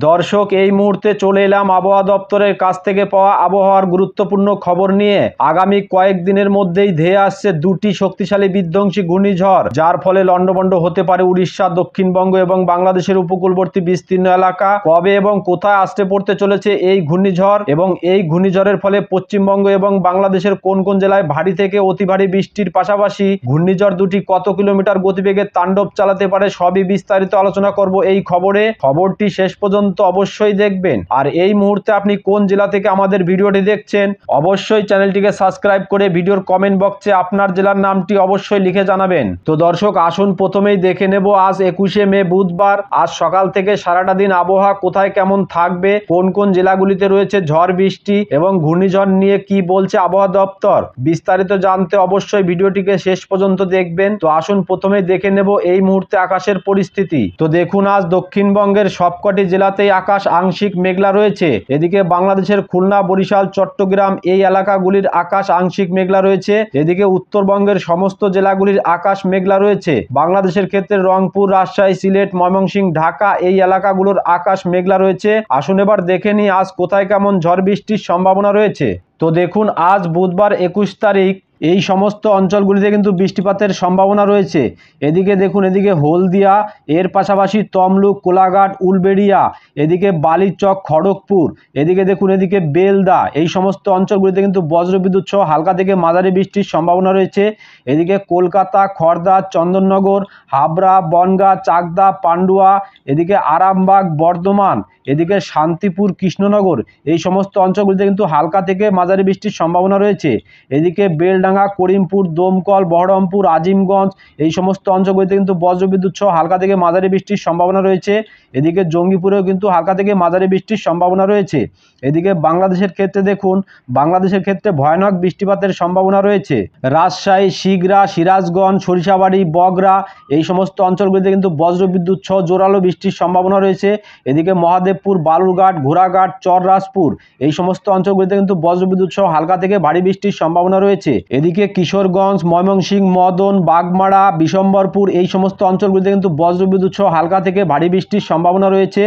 দর্শক, এই মুহূর্তে চলে এলাম আবহাওয়া দপ্তরের কাছ থেকে পাওয়া আবহাওয়ার গুরুত্বপূর্ণ খবর নিয়ে। আগামী কয়েকদিনের মধ্যেই ধেয়ে আসছে দুটি শক্তিশালী বিধ্বংসী ঘূর্ণিঝড়, যার ফলে লন্ডভন্ড হতে পারে উড়িষ্যা, দক্ষিণবঙ্গ এবং বাংলাদেশের উপকূলবর্তী বিস্তীর্ণ এলাকা। কবে এবং কোথায় আসতে পড়তে চলেছে এই ঘূর্ণিঝড় এবং এই ঘূর্ণিঝড়ের ফলে পশ্চিমবঙ্গ এবং বাংলাদেশের কোন কোন জেলায় ভারী থেকে অতি ভারী বৃষ্টির পাশাপাশি ঘূর্ণিঝড় দুটি কত কিলোমিটার গতিবেগে তাণ্ডব চালাতে পারে, সবই বিস্তারিত আলোচনা করব এই খবরে। খবরটি শেষ পর্যন্ত অবশ্যই দেখবেন। আর এই মুহূর্তে আপনি কোন জেলা থেকে আমাদের ভিডিওটি দেখছেন, অবশ্যই চ্যানেলটিকে সাবস্ক্রাইব করে ভিডিওর কমেন্ট বক্সে আপনার জেলার নামটি অবশ্যই লিখে জানাবেন। তো দর্শক, আসুন প্রথমেই দেখে নেব আজ 21শে মে বুধবার, আজ সকাল থেকে সারাটা দিন আবহাওয়া কোথায় কেমন থাকবে, কোন কোন জেলাগুলিতে রয়েছে ঝড় বৃষ্টি এবং ঘূর্ণিঝড় নিয়ে কি বলছে আবহাওয়া দপ্তর। বিস্তারিত জানতে অবশ্যই ভিডিওটিকে শেষ পর্যন্ত দেখবেন। তো আসুন প্রথমেই দেখে নেব এই মুহূর্তে আকাশের পরিস্থিতি। তো দেখুন, আজ দক্ষিণবঙ্গের সবকটি জেলাতেই আকাশ আংশিক মেঘলা রয়েছে। এদিকে বাংলাদেশের খুলনা, বরিশাল, চট্টগ্রাম এই এলাকাগুলির আকাশ আংশিক মেঘলা রয়েছে। এদিকে উত্তরবঙ্গের সমস্ত জেলাগুলির আকাশ মেঘলা রয়েছে। বাংলাদেশের ক্ষেত্রে রংপুর, রাজশাহী, সিলেট, ময়মনসিংহ, ঢাকা এই এলাকাগুলোর আকাশ মেঘলা রয়েছে। আসুন এবার দেখে নিই আজ কোথায় কেমন ঝড় বৃষ্টির সম্ভাবনা রয়েছে। তো দেখুন, আজ বুধবার 21 তারিখ এই সমস্ত অঞ্চলগুলিতে কিন্তু বৃষ্টিপাতের সম্ভাবনা রয়েছে। এদিকে দেখুন, এদিকে হলদিয়া, এর পাশাপাশি তমলুক, কোলাঘাট, উলবেড়িয়া, এদিকে বালিচক, খড়গপুর, এদিকে দেখুন এদিকে বেলদা, এই সমস্ত অঞ্চলগুলিতে কিন্তু বজ্রবিদ্যুৎ সহ হালকা থেকে মাঝারি বৃষ্টির সম্ভাবনা রয়েছে। এদিকে কলকাতা, খড়দা, চন্দননগর, হাবড়া, বনগাঁ, চাকদা, পান্ডুয়া, এদিকে আরামবাগ, বর্ধমান, এদিকে শান্তিপুর, কৃষ্ণনগর এই সমস্ত অঞ্চলগুলিতে কিন্তু হালকা থেকে মাঝারি বৃষ্টির সম্ভাবনা রয়েছে। এদিকে বেলডাঙ্গা, করিমপুর, দমকল, বহরমপুর, আজিমগঞ্জ এই সমস্ত অঞ্চলগুলিতে কিন্তু বজ্রবিদ্যুৎ সহ হালকা থেকে মাঝারি বৃষ্টির সম্ভাবনা রয়েছে। এদিকে জঙ্গিপুরেও কিন্তু হালকা থেকে মাঝারি বৃষ্টির সম্ভাবনা রয়েছে। এদিকে বাংলাদেশের ক্ষেত্রে দেখুন, বাংলাদেশের ক্ষেত্রে ভয়ানক বৃষ্টিপাতের সম্ভাবনা রয়েছে। রাজশাহী, শিগরা, সিরাজগঞ্জ, সরিষাবাড়ি, বগরা এই সমস্ত অঞ্চলগুলিতে কিন্তু বজ্রবিদ্যুৎ সহ জোরালো বৃষ্টির সম্ভাবনা রয়েছে। এদিকে মহাদেবপুর, বালুরঘাট, ঘোড়াঘাট, চররাজপুর এই সমস্ত অঞ্চলগুলিতে কিন্তু বজ্রবিদ্যুৎ সহ হালকা থেকে ভারী বৃষ্টির সম্ভাবনা রয়েছে। এদিকে কিশোরগঞ্জ, ময়মনসিংহ, মদন, বাগমারা, বিশম্বরপুর এই সমস্ত অঞ্চলগুলিতে কিন্তু বজ্রবিদ্যুৎ সহ হালকা থেকে ভারী বৃষ্টির সম্ভাবনা রয়েছে।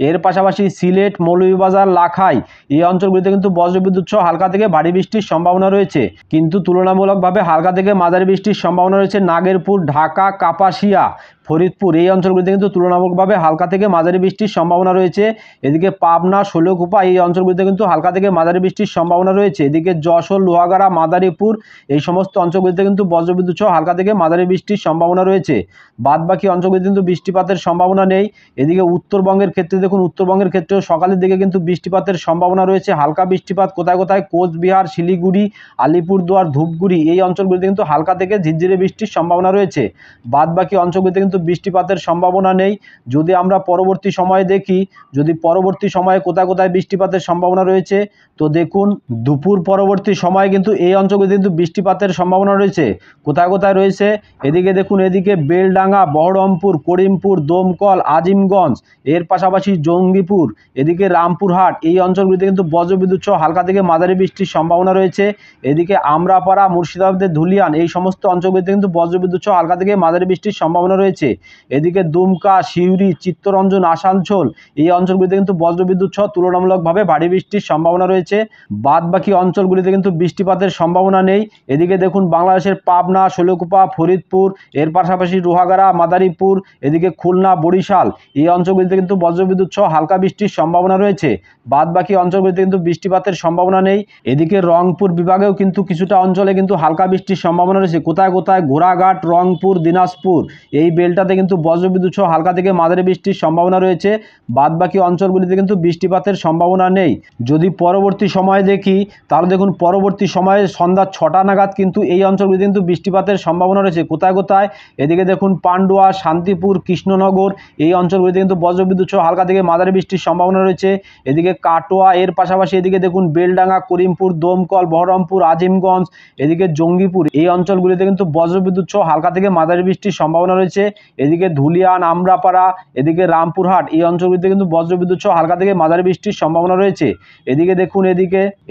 এর পাশাপাশি সিলেট, মৌলভীবাজার, লাখাই এই অঞ্চলগুলিতে কিন্তু বজ্রবিদ্যুৎ সহ হালকা থেকে ভারী বৃষ্টির সম্ভাবনা রয়েছে। কিন্তু তুলনামূলকভাবে হালকা থেকে মাঝারি বৃষ্টির সম্ভাবনা রয়েছে নাগেরপুর, ঢাকা, কাপাসিয়া, ফরিদপুর এই অঞ্চলগুলিতে কিন্তু তুলনামূলকভাবে হালকা থেকে মাঝারি বৃষ্টির সম্ভাবনা রয়েছে। এদিকে পাবনা, শৈলকুপা এই অঞ্চলগুলিতে কিন্তু হালকা থেকে মাঝারি বৃষ্টির সম্ভাবনা রয়েছে। এদিকে যশোর, লোহাগাড়া, মাদারীপুর এই সমস্ত অঞ্চলগুলিতে কিন্তু বজ্রবিদ্যুৎ সহ হালকা থেকে মাঝারি বৃষ্টির সম্ভাবনা রয়েছে। বাদবাকি অঞ্চলগুলিতে কিন্তু বৃষ্টিপাতের সম্ভাবনা নেই। এদিকে উত্তরবঙ্গের ক্ষেত্রে দেখুন, উত্তরবঙ্গের ক্ষেত্রেও সকালের দিকে কিন্তু বৃষ্টিপাতের সম্ভাবনা রয়েছে। হালকা বৃষ্টিপাত কোথায় কোথায় কোচবিহার, শিলিগুড়ি, আলিপুরদুয়ার, ধূপগুড়ি এই অঞ্চলগুলিতে কিন্তু হালকা থেকে ঝিরঝিরে বৃষ্টির সম্ভাবনা রয়েছে। বাদবাকি অঞ্চলগুলিতে কিন্তু বৃষ্টিপাতের সম্ভাবনা নেই। যদি আমরা পরবর্তী সময়ে দেখি, যদি পরবর্তী সময়ে কোথায় কোথায় বৃষ্টিপাতের সম্ভাবনা রয়েছে, তো দেখুন দুপুর পরবর্তী সময়ে কিন্তু এই অঞ্চলগুলিতে কিন্তু বৃষ্টিপাতের সম্ভাবনা রয়েছে। কোথায় কোথায় রয়েছে, এদিকে দেখুন, এদিকে বেলডাঙ্গা, বহরমপুর, করিমপুর, দমকল, আজিমগঞ্জ এর পাশাপাশি জঙ্গিপুর, এদিকে রামপুরহাট এই অঞ্চলগুলিতে কিন্তু বজ্রবিদ্যুৎ সহ হালকা থেকে মাঝারি বৃষ্টির সম্ভাবনা রয়েছে। এদিকে আমরাপাড়া, মুর্শিদাবাদের ধুলিয়ান এই সমস্ত অঞ্চলগুলিতে কিন্তু বজ্রবিদ্যুৎ সহ হালকা থেকে মাঝারি বৃষ্টির সম্ভাবনা রয়েছে। এদিকে দুমকা, সিউড়ি, চিত্তরঞ্জন, আসানসোল এই অঞ্চলগুলিতে কিন্তু বজ্রবিদ্যুৎ সহ তুলনামূলকভাবে ভারী বৃষ্টির সম্ভাবনা রয়েছে। বাদ বাকি অঞ্চলগুলিতে কিন্তু বৃষ্টিপাতের সম্ভাবনা নেই। এদিকে দেখুন, বাংলাদেশের পাবনা, শৈলকুপা, ফরিদপুর এর পাশাপাশি লোহাগাড়া, মাদারীপুর, এদিকে খুলনা, বরিশাল এই অঞ্চলগুলিতে কিন্তু বজ্রবিদ্যুৎ সহ হালকা বৃষ্টির সম্ভাবনা রয়েছে। বাদ বাকি অঞ্চলগুলিতে কিন্তু বৃষ্টিপাতের সম্ভাবনা নেই। এদিকে রংপুর বিভাগেও কিন্তু কিছুটা অঞ্চলে কিন্তু হালকা বৃষ্টির সম্ভাবনা রয়েছে। কোথায় কোথায় ঘোড়াঘাট, রংপুর, দিনাজপুর এই বেলটাতে কিন্তু বজ্রবিদ্যুৎ সহ হালকা থেকে মাঝারি বৃষ্টির সম্ভাবনা রয়েছে। বাদ বাকি অঞ্চলগুলিতে কিন্তু বৃষ্টিপাতের সম্ভাবনা নেই। যদি পরবর্তী সময়ে দেখি, তাহলে দেখুন পরবর্তী সময়ে সন্ধ্যা 6টা নাগাদ কিন্তু এই অঞ্চলগুলিতে কিন্তু বৃষ্টিপাতের সম্ভাবনা রয়েছে। কোথায় কোথায়, এদিকে দেখুন পান্ডুয়া, শান্তিপুর, কৃষ্ণনগর এই অঞ্চলগুলিতে কিন্তু বজ্রবিদ্যুৎ সহ হালকা থেকে মাঝারি বৃষ্টির সম্ভাবনা রয়েছে। এদিকে কাটোয়া, এর পাশাপাশি এদিকে দেখুন বেলডাঙ্গা, করিমপুর, দমকল, বহরমপুর, আজিমগঞ্জ, এদিকে জঙ্গিপুর এই অঞ্চলগুলিতে কিন্তু বজ্রবিদ্যুৎ সহ হালকা থেকে মাঝারি বৃষ্টির সম্ভাবনা রয়েছে। এদিকে ধুলিয়ান, আমরাপাড়া, এদিকে রামপুরহাট এই অঞ্চলগুলিতে কিন্তু বজ্রবিদ্যুৎ সহ হালকা থেকে মাঝারি বৃষ্টির সম্ভাবনা রয়েছে। এদিকে দেখুন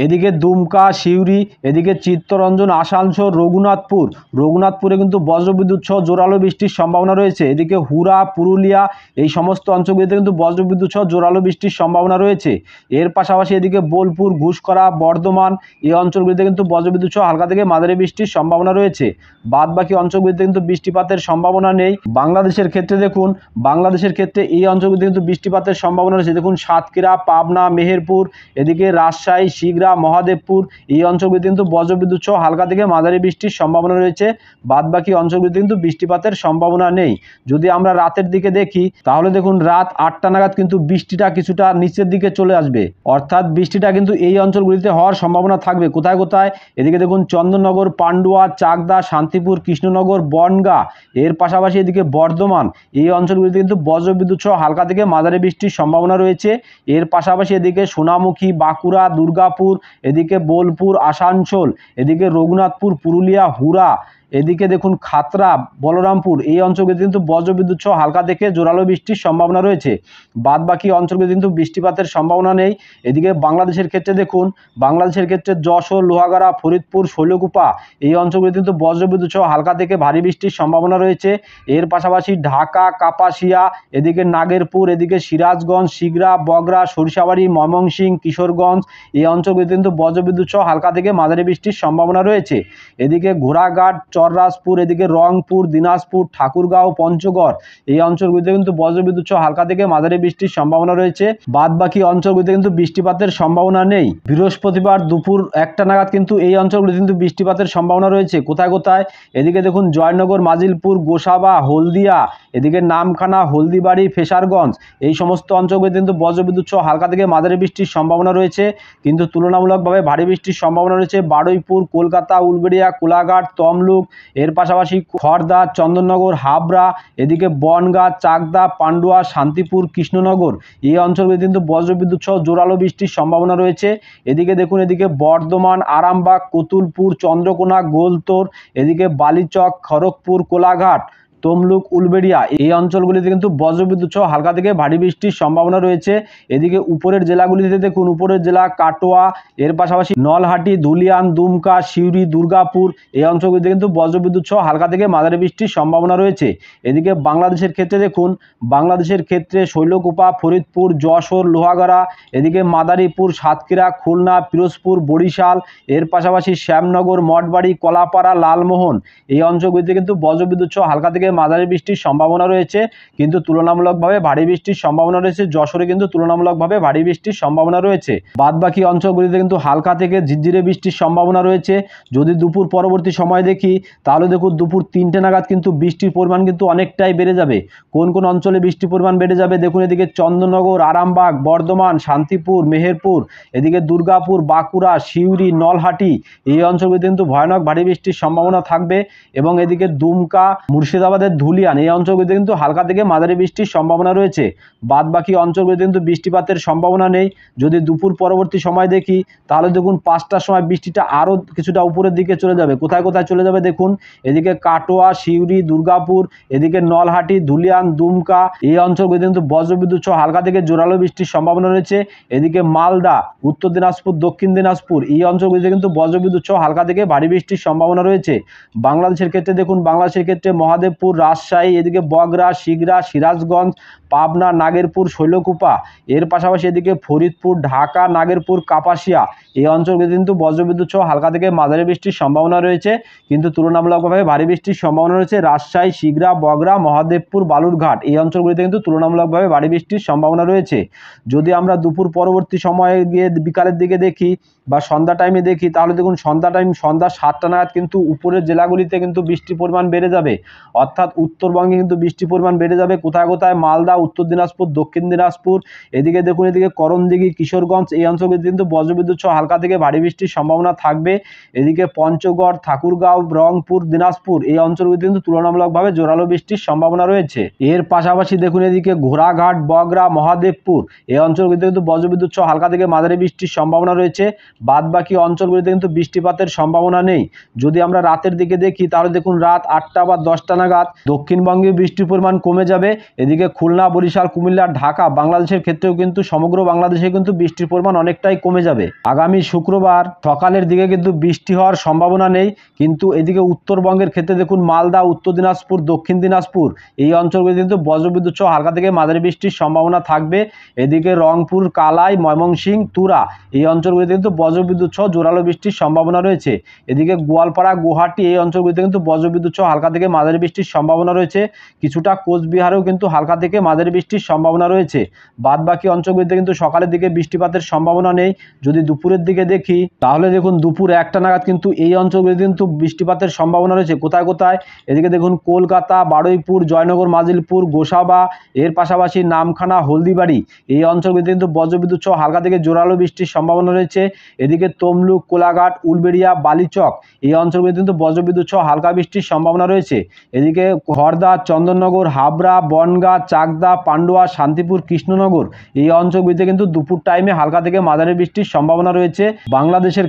এদিকে দুমকা, সিউড়ি, এদিকে চিত্তরঞ্জন, আসানসোল, রঘুনাথপুরে কিন্তু বজ্রবিদ্যুৎ সহ জোরালো বৃষ্টির সম্ভাবনা রয়েছে। এদিকে হুরা, পুরুলিয়া এই সমস্ত অঞ্চলগুলিতে কিন্তু বজ্রবিদ্যুৎ সহ জোরালো বৃষ্টির সম্ভাবনা রয়েছে। এর পাশাপাশি এদিকে বোলপুর, ঘুষকরা, বর্ধমান এই অঞ্চলগুলিতে কিন্তু বজ্রবিদ্যুৎ সহ হালকা থেকে মাঝারি বৃষ্টির সম্ভাবনা রয়েছে। বাদ বাকি অঞ্চলগুলিতে কিন্তু বৃষ্টিপাতের সম্ভাবনা নেই। বাংলাদেশের ক্ষেত্রে দেখুন, এই অঞ্চলগুলিতে কিন্তু বৃষ্টিপাতের সম্ভাবনা রয়েছে। দেখুন সাতক্ষীরা, পাবনা, মেহেরপুর, এদিকে রাজশাহী, শিগরা, মহাদেবপুর এই অঞ্চলগুলিতে কিন্তু বজ্রবিদ্যুৎ সহ হালকা থেকে মাঝারি বৃষ্টির সম্ভাবনা রয়েছে। বাদ বাকি অঞ্চলগুলিতে কিন্তু বৃষ্টিপাতের সম্ভাবনা নেই। যদি আমরা রাতের দিকে দেখি তাহলে দেখুন রাত 8টা নাগাদ কিন্তু বৃষ্টিটা কিছুটা নিচের দিকে চলে আসবে, অর্থাৎ বৃষ্টিটা কিন্তু এই অঞ্চলগুলিতে হওয়ার সম্ভাবনা থাকবে। কোথায় কোথায়? এদিকে দেখুন চন্দননগর, পান্ডুয়া, চাকদা, শান্তিপুর, কৃষ্ণনগর, বনগাঁ, এর পাশাপাশি এদিকে বর্ধমান এই অঞ্চলগুলিতে কিন্তু বজ্রবিদ্যুৎ সহ হালকা থেকে মাঝারি বৃষ্টির সম্ভাবনা রয়েছে। এর পাশাপাশি এদিকে সোনামুখী, বাঁকুড়া, দুর্গাপুর, এদিকে বোলপুর, আসানসোল, এদিকে রঘুনাথপুর, পুরুলিয়া, হুরা, এদিকে দেখুন খাতড়া, বলরামপুর এই অঞ্চলগুলিতে কিন্তু বজ্রবিদ্যুৎ সহ হালকা থেকে জোরালো বৃষ্টির সম্ভাবনা রয়েছে। বাদ বাকি অঞ্চলগুলিতে কিন্তু বৃষ্টিপাতের সম্ভাবনা নেই। এদিকে বাংলাদেশের ক্ষেত্রে দেখুন, যশোর, লোহাগাড়া, ফরিদপুর, শৈলকুপা এই অঞ্চলগুলিতে কিন্তু বজ্রবিদ্যুৎ সহ হালকা থেকে ভারী বৃষ্টির সম্ভাবনা রয়েছে। এর পাশাপাশি ঢাকা, কাপাসিয়া, এদিকে নাগেরপুর, এদিকে সিরাজগঞ্জ, শিগরা, বগরা, সরিষাবাড়ি, ময়মনসিংহ, কিশোরগঞ্জ এই অঞ্চলগুলিতে কিন্তু বজ্রবিদ্যুৎ সহ হালকা থেকে মাঝারি বৃষ্টির সম্ভাবনা রয়েছে। এদিকে ঘোড়াঘাট, চররাজপুর, এদিকে রংপুর, দিনাজপুর, ঠাকুরগাঁও, পঞ্চগড় এই অঞ্চলগুলিতে কিন্তু বজ্রবিদ্যুৎ সহ হালকা থেকে মাঝারি বৃষ্টির সম্ভাবনা রয়েছে। বাদ বাকি অঞ্চলগুলিতে কিন্তু বৃষ্টিপাতের সম্ভাবনা নেই। বৃহস্পতিবার দুপুর 1টা নাগাদ কিন্তু এই অঞ্চলগুলিতে কিন্তু বৃষ্টিপাতের সম্ভাবনা রয়েছে। কোথায় কোথায়? এদিকে দেখুন জয়নগর, মাজিলপুর, গোসাবা, হলদিয়া, এদিকে নামখানা, হলদিবাড়ি, ফেসারগঞ্জ এই সমস্ত অঞ্চলগুলিতে কিন্তু বজ্রবিদ্যুৎ সহ হালকা থেকে মাঝারি বৃষ্টির সম্ভাবনা রয়েছে, কিন্তু তুলনামূলকভাবে ভারী বৃষ্টির সম্ভাবনা রয়েছে বারুইপুর, কলকাতা, উলবেড়িয়া, কোলাঘাট, তমলুক, এর পাশাপাশি খড়দা, চন্দননগর, হাবড়া, এদিকে বনগাঁ, চাকদা, পান্ডুয়া, শান্তিপুর, কৃষ্ণনগর এই অঞ্চলগুলিতে কিন্তু বজ্রবিদ্যুৎ সহ জোরালো বৃষ্টির সম্ভাবনা রয়েছে। এদিকে দেখুন বর্ধমান, আরামবাগ, কতুলপুর, চন্দ্রকোনা, গোলতোর, এদিকে বালিচক, খড়গপুর, কোলাঘাট, তমলুক, উলবেড়িয়া এই অঞ্চলগুলিতে কিন্তু বজ্রবিদ্যুৎ সহ হালকা থেকে ভারী বৃষ্টির সম্ভাবনা রয়েছে। এদিকে উপরের জেলাগুলিতে দেখুন, উপরের জেলা কাটোয়া, এর পাশাপাশি নলহাটি, ধুলিয়ান, দুমকা, সিউড়ি, দুর্গাপুর এই অঞ্চলগুলিতে কিন্তু বজ্রবিদ্যুৎ সহ হালকা থেকে মাঝারি বৃষ্টির সম্ভাবনা রয়েছে। এদিকে বাংলাদেশের ক্ষেত্রে দেখুন, শৈলকুপা, ফরিদপুর, যশোর, লোহাগাড়া, এদিকে মাদারীপুর, সাতক্ষীরা, খুলনা, পিরোজপুর, বরিশাল, এর পাশাপাশি শ্যামনগর, মঠবাড়ি, কলাপাড়া, লালমোহন এই অঞ্চলগুলিতে কিন্তু বজ্রবিদ্যুৎ সহ হালকা থেকে মাঝারি বৃষ্টির সম্ভাবনা রয়েছে, কিন্তু তুলনামূলকভাবে ভারী বৃষ্টির সম্ভাবনা রয়েছে। যশোরে কিন্তু তুলনামূলকভাবে ভারী বৃষ্টির সম্ভাবনা রয়েছে। বাদ বাকি অঞ্চলগুলিতে কিন্তু হালকা থেকে ঝিরঝিরে বৃষ্টির সম্ভাবনা রয়েছে। যদি দুপুর পরবর্তী সময় দেখি তাহলে দেখুন দুপুর 3টে নাগাদ কিন্তু বৃষ্টির পরিমাণ কিন্তু অনেকটাই বেড়ে যাবে। কোন কোন অঞ্চলে বৃষ্টির পরিমাণ বেড়ে যাবে দেখুন, এদিকে চন্দননগর, আরামবাগ, বর্ধমান, শান্তিপুর, মেহেরপুর, এদিকে দুর্গাপুর, বাঁকুড়া, সিউড়ি, নলহাটি এই অঞ্চলগুলিতে কিন্তু ভয়ানক ভারী বৃষ্টির সম্ভাবনা থাকবে, এবং এদিকে দুমকা, মুর্শিদাবাদের ধুলিয়ান এই অঞ্চলগুলিতে কিন্তু হালকা থেকে মাঝারি বৃষ্টির সম্ভাবনা রয়েছে। বাদ বাকি অঞ্চলগুলিতে কিন্তু বৃষ্টিপাতের সম্ভাবনা নেই। যদি দুপুর পরবর্তী সময় দেখি তাহলে দেখুন 5টার সময় বৃষ্টিটা আরও কিছুটা উপরের দিকে চলে যাবে। কোথায় কোথায় চলে যাবে দেখুন, এদিকে কাটোয়া, সিউড়ি, দুর্গাপুর, এদিকে নলহাটি, ধুলিয়ান, দুমকা এই অঞ্চলগুলিতে কিন্তু বজ্রবিদ্যুৎ সহ হালকা থেকে জোরালো বৃষ্টির সম্ভাবনা রয়েছে। এদিকে মালদা, উত্তর দিনাজপুর, দক্ষিণ দিনাজপুর এই অঞ্চলগুলিতে কিন্তু বজ্রবিদ্যুৎ সহ হালকা থেকে ভারী বৃষ্টির সম্ভাবনা রয়েছে। বাংলাদেশের ক্ষেত্রে দেখুন, বাংলাদেশের ক্ষেত্রে মহাদেবপুর, রাজশাহী, এদিকে বগরা, শিগরা, সিরাজগঞ্জ, পাবনা, নাগেরপুর, শৈলকুপা, এর পাশাপাশি এদিকে ফরিদপুর, ঢাকা, নাগেরপুর, কাপাসিয়া এই অঞ্চলগুলিতে কিন্তু বজ্রবিদ্যুৎ সহ হালকা থেকে মাঝারি বৃষ্টির সম্ভাবনা রয়েছে, কিন্তু তুলনামূলকভাবে ভারী বৃষ্টির সম্ভাবনা রয়েছে রাজশাহী, শিগরা, বগরা, মহাদেবপুর, বালুরঘাট এই অঞ্চলগুলিতে কিন্তু তুলনামূলকভাবে ভারী বৃষ্টির সম্ভাবনা রয়েছে। যদি আমরা দুপুর পরবর্তী সময়ে গিয়ে বিকালের দিকে দেখি বা সন্ধ্যা টাইমে দেখি তাহলে দেখুন সন্ধ্যা 7টা নাগাদ কিন্তু উপরের জেলাগুলিতে কিন্তু বৃষ্টির পরিমাণ বেড়ে যাবে, অর্থাৎ উত্তরবঙ্গে কিন্তু বৃষ্টির পরিমাণ বেড়ে যাবে। কোথায় কোথায়? মালদা, উত্তর দিনাজপুর, দক্ষিণ দিনাজপুর, এদিকে দেখুন করণদিঘি, কিশোরগঞ্জ এই অঞ্চলগুলিতে কিন্তু বজ্রবিদ্যুৎ সহ হালকা থেকে ভারী বৃষ্টির সম্ভাবনা থাকবে। এদিকে পঞ্চগড়, ঠাকুরগাঁও, রংপুর, দিনাজপুর এই অঞ্চলগুলিতে কিন্তু তুলনামূলকভাবে জোরালো বৃষ্টির সম্ভাবনা রয়েছে। এর পাশাপাশি দেখুন এদিকে ঘোড়াঘাট, বগরা, মহাদেবপুর এই অঞ্চলগুলিতে কিন্তু বজ্রবিদ্যুৎ সহ হালকা থেকে মাঝারি বৃষ্টির সম্ভাবনা রয়েছে। বাদ বাকি অঞ্চলগুলিতে কিন্তু বৃষ্টিপাতের সম্ভাবনা নেই। যদি আমরা রাতের দিকে দেখি তাহলে দেখুন রাত 8টা বা 10টা নাগাদ দক্ষিণবঙ্গে বৃষ্টির পরিমাণ কমে যাবে। এদিকে খুলনা, বরিশাল, কুমিল্লা, ঢাকা, বাংলাদেশের ক্ষেত্রেও কিন্তু সমগ্র বাংলাদেশে কিন্তু বৃষ্টির পরিমাণ অনেকটাই কমে যাবে। আগামী শুক্রবার সকালের দিকে কিন্তু বৃষ্টি হওয়ার সম্ভাবনা নেই, কিন্তু এদিকে উত্তরবঙ্গের ক্ষেত্রে দেখুন মালদা, উত্তর দিনাজপুর, দক্ষিণ দিনাজপুর এই অঞ্চলগুলিতে কিন্তু বজ্রবিদ্যুৎ সহ হালকা থেকে মাঝারি বৃষ্টির সম্ভাবনা থাকবে। এদিকে রংপুর, কালাই, ময়মনসিংহ, তুরা এই অঞ্চলগুলিতে কিন্তু বজ্রবিদ্যুৎ সহ জোরালো বৃষ্টির সম্ভাবনা রয়েছে। এদিকে গোয়ালপাড়া, গুয়াহাটি এই অঞ্চলগুলিতে কিন্তু বজ্রবিদ্যুৎ সহ হালকা থেকে মাঝারি বৃষ্টির সম্ভাবনা রয়েছে। কিছুটা কোচবিহারেও কিন্তু হালকা থেকে মাঝারি বৃষ্টির সম্ভাবনা রয়েছে। বাদ বাকি অঞ্চলগুলিতে কিন্তু সকালের দিকে বৃষ্টিপাতের সম্ভাবনা নেই। যদি দুপুরের দিকে দেখি তাহলে দেখুন দুপুর 1টা নাগাদ কিন্তু এই অঞ্চলগুলিতে কিন্তু বৃষ্টিপাতের সম্ভাবনা রয়েছে। কোথায় কোথায়? এদিকে দেখুন কলকাতা, বারুইপুর, জয়নগর, মাজিলপুর, গোসাবা, এর পাশাপাশি নামখানা, হলদিবাড়ি এই অঞ্চলগুলিতে কিন্তু বজ্রবিদ্যুৎ সহ হালকা থেকে জোরালো বৃষ্টির সম্ভাবনা রয়েছে। এদিকে তমলুক, কোলাঘাট, উলবেড়িয়া, বালিচক এই অঞ্চলগুলিতে কিন্তু বজ্রবিদ্যুৎ সহ হালকা বৃষ্টির সম্ভাবনা রয়েছে। এদিকে হরদা, চন্দননগর, হাবড়া, বনগাঁ, চাকদা, পান্ডুয়া, শান্তিপুর, কৃষ্ণনগর এই অঞ্চলগুলিতে কিন্তু দুপুর টাইমে হালকা থেকে মাঝারি বৃষ্টির সম্ভাবনা রয়েছে। বাংলাদেশের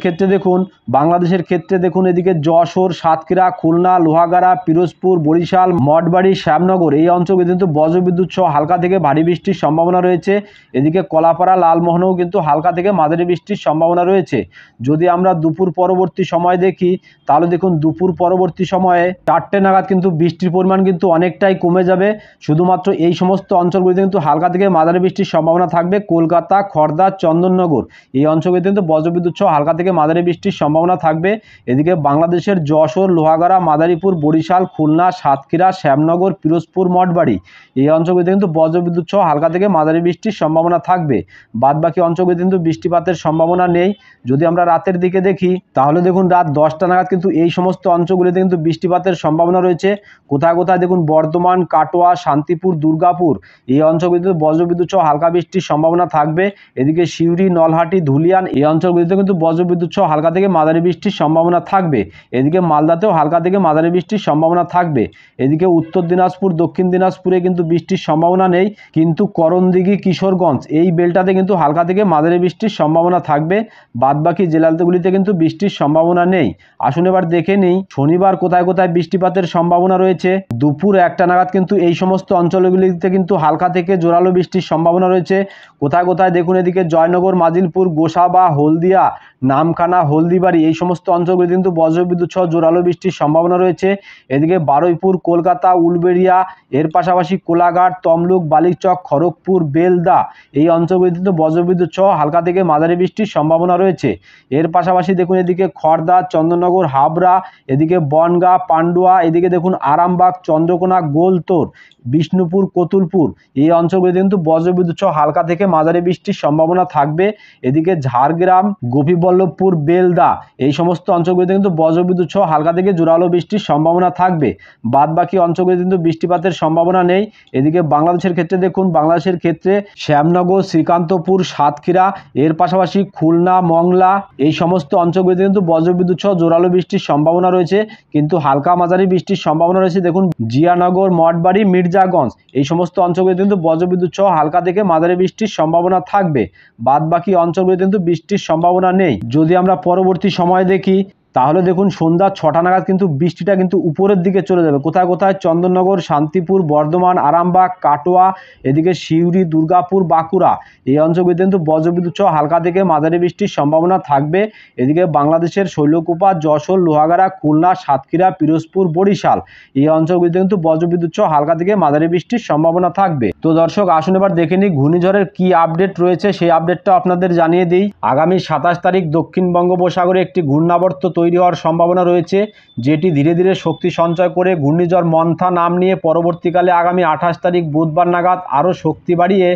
ক্ষেত্রে দেখুন এদিকে যশোর, সাতক্ষীরা, খুলনা, লোহাগাড়া, পিরোজপুর, বরিশাল, মঠবাড়ি, শ্যামনগর এই অঞ্চলগুলিতে কিন্তু বজ্রবিদ্যুৎ সহ হালকা থেকে ভারী বৃষ্টির সম্ভাবনা রয়েছে। এদিকে কলাপাড়া, লালমোহনেও কিন্তু হালকা থেকে মাঝারি বৃষ্টির সম্ভাবনা রয়েছে। যদি আমরা দুপুর পরবর্তী সময় দেখি তাহলে দেখুন দুপুর পরবর্তী সময়ে 4টে নাগাদ কিন্তু বৃষ্টির পরিমাণ কিন্তু অনেকটাই কমে যাবে। শুধুমাত্র এই সমস্ত অঞ্চলগুলিতে কিন্তু হালকা থেকে মাঝারি বৃষ্টির সম্ভাবনা থাকবে। কলকাতা, খড়দা, চন্দননগর এই অঞ্চলগুলিতে কিন্তু বজ্রবিদ্যুৎ সহ হালকা থেকে মাঝারি বৃষ্টির সম্ভাবনা থাকবে। এদিকে বাংলাদেশের যশোর, লোহাগাড়া, মাদারীপুর, বরিশাল, খুলনা, সাতক্ষীরা, শ্যামনগর, পিরোজপুর, মঠবাড়ি এই অঞ্চলগুলিতে কিন্তু বজ্রবিদ্যুৎ সহ হালকা থেকে মাঝারি বৃষ্টির সম্ভাবনা থাকবে। বাদ বাকি অঞ্চলগুলিতে কিন্তু বৃষ্টিপাতের সম্ভাবনা নেই। যদি আমরা রাতের দিকে দেখি তাহলে দেখুন রাত 10টা নাগাদ কিন্তু এই সমস্ত অঞ্চলগুলিতে কিন্তু বৃষ্টিপাতের সম্ভাবনা রয়েছে। কোথায় কোথায় দেখুন বর্ধমান, কাটোয়া, শান্তিপুর, দুর্গাপুর এই অঞ্চলগুলিতে বজ্রবিদ্যুৎ সহ হালকা বৃষ্টির সম্ভাবনা থাকবে। এদিকে সিউড়ি, নলহাটি, ধুলিয়ান এই অঞ্চলগুলিতে কিন্তু বজ্রবিদ্যুৎ সহ হালকা থেকে মাঝারি বৃষ্টির সম্ভাবনা থাকবে। এদিকে মালদাতেও হালকা থেকে মাঝারি বৃষ্টির সম্ভাবনা থাকবে। এদিকে উত্তর দিনাজপুর, দক্ষিণ দিনাজপুরে কিন্তু বৃষ্টির সম্ভাবনা নেই, কিন্তু করণদিঘি, কিশোরগঞ্জ এই বেলটাতে কিন্তু হালকা থেকে মাঝারি বৃষ্টির সম্ভাবনা থাকবে। বাদবাকি জেলাগুলিতে কিন্তু বৃষ্টির সম্ভাবনা নেই। আসুন এবার দেখে নিই শনিবার কোথায় কোথায় বৃষ্টিপাতের সম্ভাবনা রয়েছে। দুপুর 1টা নাগাদ কিন্তু এই সমস্ত অঞ্চলগুলিতে কিন্তু হালকা থেকে জোরালো বৃষ্টির সম্ভাবনা রয়েছে। কোথায় কোথায় দেখুন এদিকে জয়নগর, মাজিলপুর, গোসাবা, হলদিয়া, নামখানা, হলদিবাড়ি এই সমস্ত অঞ্চলগুলিতে কিন্তু বজ্রবিদ্যুৎ সহ জোরালো বৃষ্টির সম্ভাবনা রয়েছে। এদিকে বারুইপুর, কলকাতা, উলবেড়িয়া, এর পাশাপাশি কোলাঘাট, তমলুক, বালিচক, খড়গপুর, বেলদা এই অঞ্চলগুলিতে কিন্তু বজ্রবিদ্যুৎ সহ হালকা থেকে মাঝারি বৃষ্টির সম্ভাবনা রয়েছে। এর পাশাপাশি দেখুন এদিকে খড়দা, চন্দননগর, হাবড়া, এদিকে বনগাঁ, পান্ডুয়া, এদিকে দেখুন আরামবাগ, চন্দ্রকোনা, গোলতোর, বিষ্ণুপুর, কতুলপুর এই অঞ্চলগুলিতে কিন্তু বজ্রবিদ্যুৎ সহ হালকা থেকে মাঝারি বৃষ্টির সম্ভাবনা থাকবে। এদিকে ঝাড়গ্রাম, গোপীবল্লভপুর, বেলদা এই সমস্ত অঞ্চলগুলিতে কিন্তু বজ্রবিদ্যুৎ সহ হালকা থেকে জোরালো বৃষ্টির সম্ভাবনা থাকবে। বাদ বাকি অঞ্চলগুলিতে কিন্তু বৃষ্টিপাতের সম্ভাবনা নেই। এদিকে বাংলাদেশের ক্ষেত্রে দেখুন বাংলাদেশের ক্ষেত্রে শ্যামনগর, শ্রীকান্তপুর, সাতক্ষীরা, এর পাশাপাশি খুলনা, মংলা এই সমস্ত অঞ্চলগুলিতে কিন্তু বজ্রবিদ্যুৎ সহ জোরালো বৃষ্টির সম্ভাবনা রয়েছে, কিন্তু হালকা মাঝারি বৃষ্টির সম্ভাবনা রয়েছে। দেখুন জিয়ানগর, মঠবাড়ি, মির্জাগঞ্জ এই সমস্ত অঞ্চলগুলিতে কিন্তু বজ্রবিদ্যুৎ সহ হালকা থেকে মাঝারি বৃষ্টির সম্ভাবনা থাকবে। বাদ বাকি অঞ্চলগুলিতে কিন্তু বৃষ্টির সম্ভাবনা নেই। যদি আমরা পরবর্তী সময় দেখি তাহলে দেখুন সন্ধ্যা 6টা নাগাদ কিন্তু বৃষ্টিটা কিন্তু উপরের দিকে চলে যাবে। কোথায় কোথায়? চন্দননগর, শান্তিপুর, বর্ধমান, আরামবাগ, কাটোয়া, এদিকে সিউড়ি, দুর্গাপুর, বাঁকুড়া এই অঞ্চলগুলিতে কিন্তু বজ্রবিদ্যুৎ সহ হালকা থেকে মাঝারি বৃষ্টির সম্ভাবনা থাকবে। এদিকে বাংলাদেশের শৈলকুপা, যশোর, লোহাগাড়া, খুলনা, সাতক্ষীরা, পিরোজপুর, বরিশাল এই অঞ্চলগুলিতে কিন্তু বজ্রবিদ্যুৎ সহ হালকা থেকে মাঝারি বৃষ্টির সম্ভাবনা থাকবে। তো দর্শক আসুন এবার দেখে নিই ঘূর্ণিঝড়ের কি আপডেট রয়েছে, সেই আপডেটটা আপনাদের জানিয়ে দিই। আগামী 27 তারিখ দক্ষিণ বঙ্গোপসাগরে একটি ঘূর্ণাবর্ত তৈরি হওয়ার সম্ভাবনা রয়েছে, যেটি ধীরে ধীরে শক্তি সঞ্চয় করে ঘূর্ণিঝড় মন্থা নাম নিয়ে পরবর্তীকালে আগামী 28 তারিখ বুধবার নাগাদ আরও শক্তি বাড়িয়ে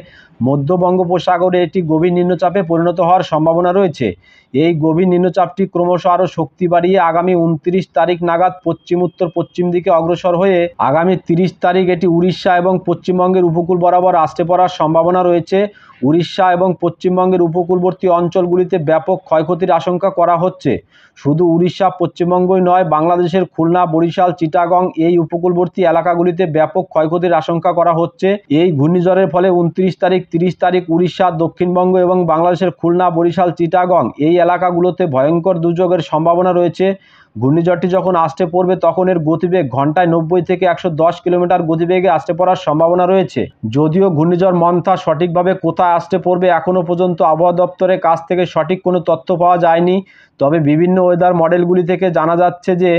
মধ্য বঙ্গোপসাগরে এটি গভীর নিম্নচাপে পরিণত হওয়ার সম্ভাবনা রয়েছে। এই গভীর নিম্নচাপটি ক্রমশ আরও শক্তি বাড়িয়ে আগামী 29 তারিখ নাগাদ পশ্চিম উত্তর পশ্চিম দিকে অগ্রসর হয়ে আগামী 30 তারিখ এটি উড়িষ্যা এবং পশ্চিমবঙ্গের উপকূল বরাবর আসতে পড়ার সম্ভাবনা রয়েছে। উড়িষ্যা এবং পশ্চিমবঙ্গের উপকূলবর্তী অঞ্চলগুলিতে ব্যাপক ক্ষয়ক্ষতির আশঙ্কা করা হচ্ছে। শুধু উড়িষ্যা, পশ্চিমবঙ্গই নয়, বাংলাদেশের খুলনা, বরিশাল, চিটাগং এই উপকূলবর্তী এলাকাগুলিতে ব্যাপক ক্ষয়ক্ষতির আশঙ্কা করা হচ্ছে। এই ঘূর্ণিঝড়ের ফলে 29 তারিখ 30 তারিখ উড়িষ্যা, দক্ষিণবঙ্গ এবং বাংলাদেশের খুলনা, বরিশাল, চিটাগং এই এলাকাগুলোতে ভয়ঙ্কর দুর্যোগের সম্ভাবনা রয়েছে। ঘূর্ণিঝড়টি যখন আসতে পড়বে তখন এর গতিবেগ ঘন্টায় 90 থেকে 110 কিলোমিটার গতিবেগে আসতে পড়ার সম্ভাবনা রয়েছে। যদিও ঘূর্ণিঝড় মন্থা সঠিকভাবে কোথায় আসতে পড়বে এখনও পর্যন্ত আবহাওয়া দপ্তরের কাছ থেকে সঠিক কোনো তথ্য পাওয়া যায়নি, তবে বিভিন্ন ওয়েদার মডেলগুলি থেকে জানা যাচ্ছে যে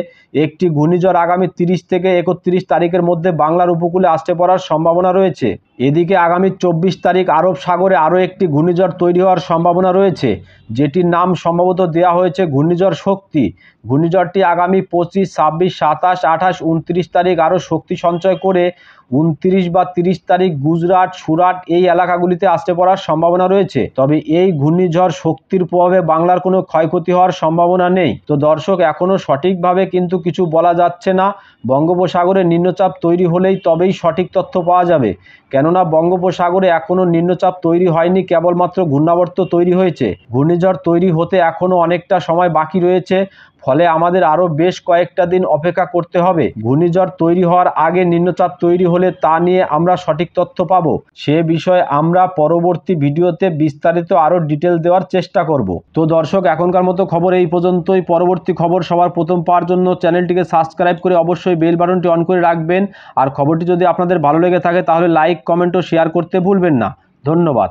একটি ঘূর্ণিঝড় আগামী 30 থেকে 31 তারিখের মধ্যে বাংলার উপকূলে আসতে পড়ার সম্ভাবনা রয়েছে। এদিকে আগামী 24 তারিখ আরব সাগরে আরও একটি ঘূর্ণিঝড় তৈরি হওয়ার সম্ভাবনা রয়েছে, যেটির নাম সম্ভবত দেওয়া হয়েছে ঘূর্ণিঝড় শক্তি। ঘূর্ণিঝড়টি আগামী 25, 26, 27, 28, 29 তারিখ আরও শক্তি সঞ্চয় করে 29 বা 30 তারিখ গুজরাট, সুরাট এই এলাকাগুলিতে আসতে পড়ার সম্ভাবনা রয়েছে। তবে এই ঘূর্ণিঝড় শক্তির প্রভাবে বাংলার কোনো ক্ষয়ক্ষতি হওয়ার সম্ভাবনা নেই। তো দর্শক, এখনও সঠিকভাবে কিন্তু কিছু বলা যাচ্ছে না। বঙ্গোপসাগরে নিম্নচাপ তৈরি হলেই তবেই সঠিক তথ্য পাওয়া যাবে, কেননা বঙ্গোপসাগরে এখনও নিম্নচাপ তৈরি হয়নি, কেবলমাত্র ঘূর্ণাবর্ত তৈরি হয়েছে। ঘূর্ণিঝড় তৈরি হতে এখনও অনেকটা সময় বাকি রয়েছে, ফলে আমাদের আরও বেশ কয়েকটা দিন অপেক্ষা করতে হবে। ঘূর্ণিঝড় তৈরি হওয়ার আগে নিম্নচাপ তৈরি হলে তা নিয়ে আমরা সঠিক তথ্য পাবো, সে বিষয়ে আমরা পরবর্তী ভিডিওতে বিস্তারিত আরও ডিটেল দেওয়ার চেষ্টা করব। তো দর্শক, এখনকার মতো খবর এই পর্যন্তই। পরবর্তী খবর সবার প্রথম পাওয়ার জন্য চ্যানেলটিকে সাবস্ক্রাইব করে অবশ্যই বেল বাটনটি অন করে রাখবেন। আর খবরটি যদি আপনাদের ভালো লেগে থাকে তাহলে লাইক, কমেন্ট ও শেয়ার করতে ভুলবেন না। ধন্যবাদ।